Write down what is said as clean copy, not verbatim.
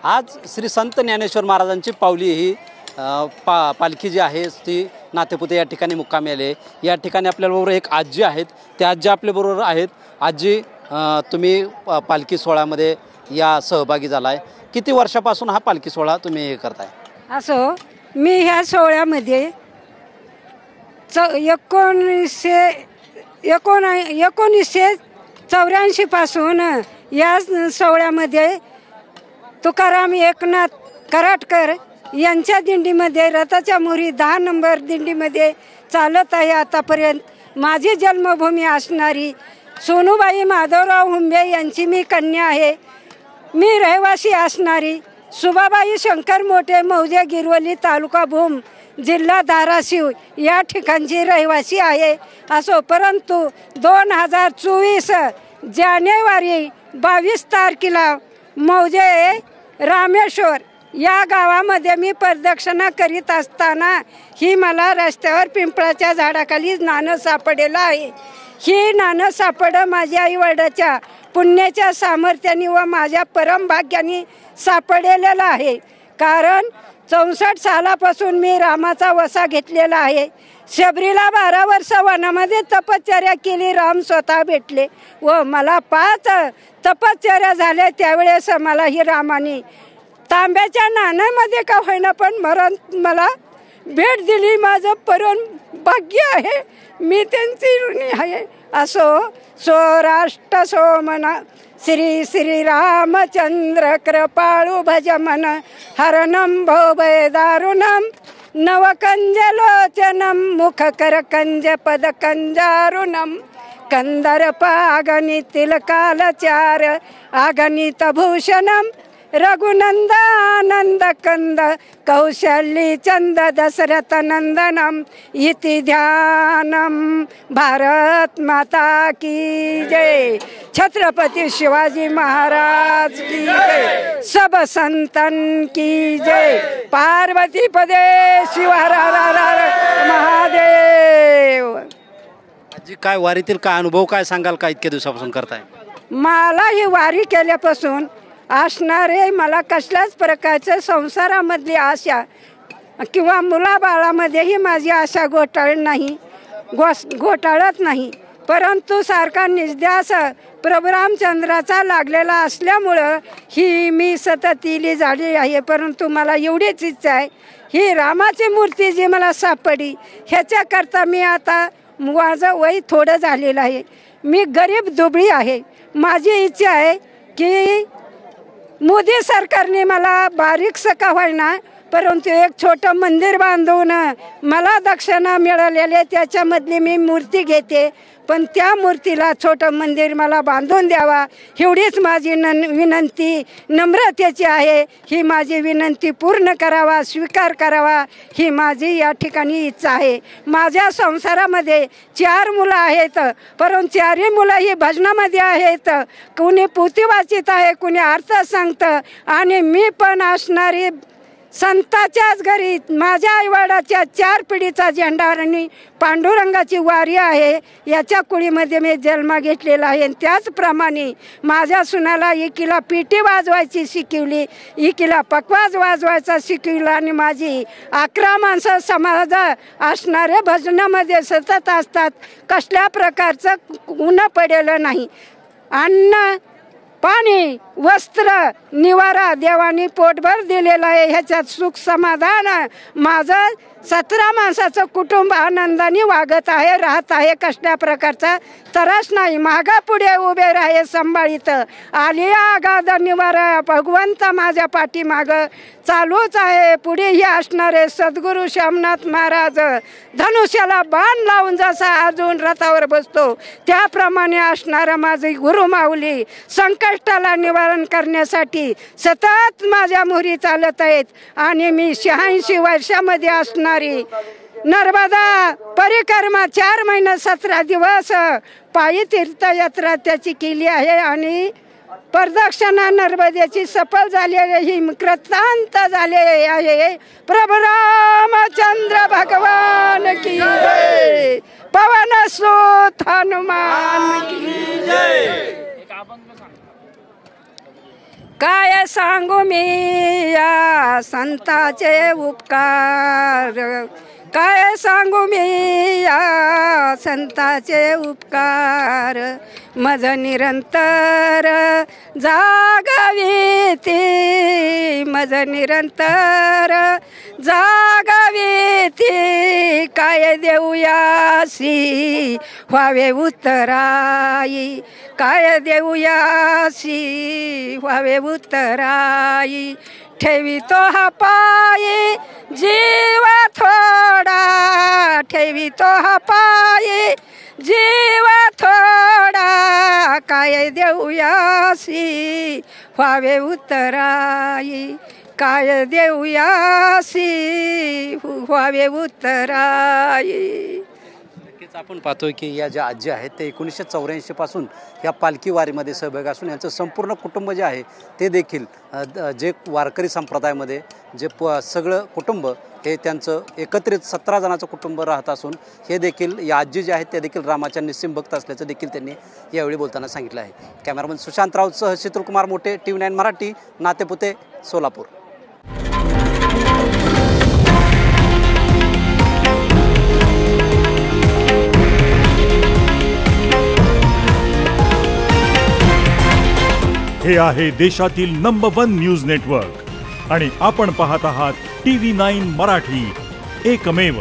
आज श्री संत ज्ञानेश्वर महाराजांची पावली ही पालखी जी आहे ती नातेपुते या ठिकाणी मुक्कामी आले। या ठिकाणी आपल्याबरोबर एक आजी आहेत, त्या आजी आपल्याबरोबर आहेत। आजी, तुम्ही पालखी सोहळ्यामध्ये या सहभागी झालाय, किती वर्षापासून हा पालखी सोहळा तुम्ही हे करताय? असो, मी ह्या सोहळ्यामध्ये 1984 पासून या सोहळ्यामध्ये तुकाराम एकनाथ कराटकर यांच्या दिंडीमध्ये रथाच्या मोरी 10 नंबर दिंडीमध्ये चालत आहे आतापर्यंत। माझी जन्मभूमी असणारी सोनूबाई माधवराव हुंबे यांची मी कन्या आहे। मी रहिवासी असणारी सुभाबाई शंकर मोठे, मौजे गिरवली, तालुका भूम, जिल्हा धाराशिव या ठिकाणची रहिवासी आहे। असो, परंतु 2024 जानेवारी 22 तारखेला मौजे रामेश्वर या गावामध्ये मी प्रदक्षिणा करीत असताना ही मला रस्त्यावर पिंपळाच्या झाडाखाली नाणं सापडलेलं आहे। ही नाणं सापडं माझ्या आईवडिलाच्या पुण्याच्या सामर्थ्याने व माझ्या परमभाग्याने सापडलेलं आहे। कारण 64 सालापासून मी रामाचा वसा घेतलेला आहे। शबरीला 12 वर्ष वनामध्ये तपश्चर्या केली, राम स्वतः भेटले व मला 5 तपश्चर्या झाल्या। त्यावेळेस मला ही रामाने तांब्याच्या नाण्यामध्ये का होईना पण मला भेट दिली। माझं परम भाग्य आहे, मी त्यांची ऋणी आहे। असो, स्वराष्ट्र सोमना श्री श्री रामचंद्र कृपाळू भज मन हरणम भोभय दारुणम नवकंजलोचनम मुख कर कंज पद कंजारुणम कंदर्प अगणित कालचार अगणित भूषणम रघुनंदानंद कंद कौशल्य चंद दशरथ नंदनम इति ध्यानम। भारत माता की जय, छत्रपति शिवाजी महाराज की जय, सब संतन की जय, पार्वती पदे शिव हर हर हर महादेव। आजी, काय वारीतील काय अनुभव काय सांगाल का इतक्या दिवसापासून करताय? मला ही वारी केल्यापासून असणारे मला कसल्याच प्रकारच्या संसारामधली आशा किंवा मुलाबाळामध्येही माझी आशा घोटाळत नाही। परंतु सारखा निस्ध्यास प्रभू रामचंद्राचा लागलेला असल्यामुळं ही मी सतत झाली आहे। परंतु मला एवढीच इच्छा आहे, ही रामाची मूर्ती जी मला सापडी ह्याच्याकरता मी आता माझं वय थोडं झालेलं आहे, मी गरीब दुबळी आहे। माझी इच्छा आहे की मोदी सरकारने मला बारीकसं का होईना परंतु एक छोटं मंदिर बांधून मला दक्षिणा मिळालेले त्याच्यामधली मी मूर्ती घेते, पण त्या मूर्तीला छोटं मंदिर मला बांधून द्यावा एवढीच माझी विनंती नम्रतेची आहे। ही माझी विनंती पूर्ण करावा, स्वीकार करावा ही माझी या ठिकाणी इच्छा आहे। माझ्या संसारामध्ये 4 मुलं आहेत, परंतु 4ही मुलं ही भजनामध्ये आहेत। कुणी पोथी वाचित आहे, कुणी अर्थ सांगतं आणि मी पण असणारी संताच्याच घरी माझ्या आईवडिलाच्या 4 पिढीचा झेंडा आणि पांडुरंगाची वारी आहे। याच्या कुळीमध्ये मी जन्म घेतलेला आहे। त्याचप्रमाणे माझ्या सुनाला एकीला पिठी वाजवायची शिकवली, एकीला पकवाज वाजवायचा शिकवला आणि माझी 11 माणसं समाज असणाऱ्या भजनामध्ये सतत असतात। कसल्या प्रकारचं ऊन पडेलं नाही। अन्न पाणी वस्त्र निवारा देवानी पोटभर दिलेला आहे, ह्याच्यात सुख समाधान माझं 17 माणसाचं कुटुंब आनंदाने वागत आहे, राहत आहे। कसल्या प्रकारचा त्रास नाही, मागा पुढे उभे राहे सांभाळीत आली आगाध निवारा भगवंत माझ्या पाठीमाग चालूच आहे। पुढेही असणारे सद्गुरू श्यामनाथ महाराज धनुष्याला बाण लावून जसा अजून रथावर बसतो त्याप्रमाणे असणारा माझी गुरुमाऊली संकष्टाला निवारण करण्यासाठी सतत माझ्या मोहरी चालत आहेत। आणि मी 86 वर्षामध्ये असणारी नर्मदा परिक्रमा 4 महिने 17 दिवस पायी तीर्थयात्रा त्याची केली आहे आणि प्रदक्षिणा नर्मदेची सफल झालेली ही कृतांत झाले आहे। प्रभू रामचंद्र भगवान की जय, पवन सुत हनुमान की जय। काय सांगू मी या संताचे उपकार, काय सांगू मी या संताचे उपकार, मज निरंतर जागविती, मज निरंतर जागविती, काय देऊयासी व्हावे उत्तराई, काय देऊयासी व्हावे उत्तराई, ठेवितो हा पायी जीव थोडा, ठेवितो हा पायी जीव थोडा, काय देऊयासी व्हावे उत्तराई, काय देऊयासी व्हावे उत्तराई. आपण पाहतोय की या ज्या आजी आहेत ते 1984 पासून या पालखी वारीमध्ये सहभागी असून यांचं संपूर्ण कुटुंब जे आहे ते देखील जे वारकरी संप्रदायामध्ये जे सगळं कुटुंब हे त्यांचं एकत्रित 17 जणांचं कुटुंब राहत असून हे देखील या आजी जे आहेत ते देखील रामाच्या निस्सिम भक्त असल्याचं देखील त्यांनी यावेळी बोलताना सांगितलं आहे. कॅमेरामन सुशांत राऊतसह शीतलकुमार मोठे, TV9 मराठी, नातेपुते, सोलापूर. हे आहे देशातील नंबर 1 न्यूज नेटवर्क आणि आपण पाहत आहात TV9 मराठी, एकमेव.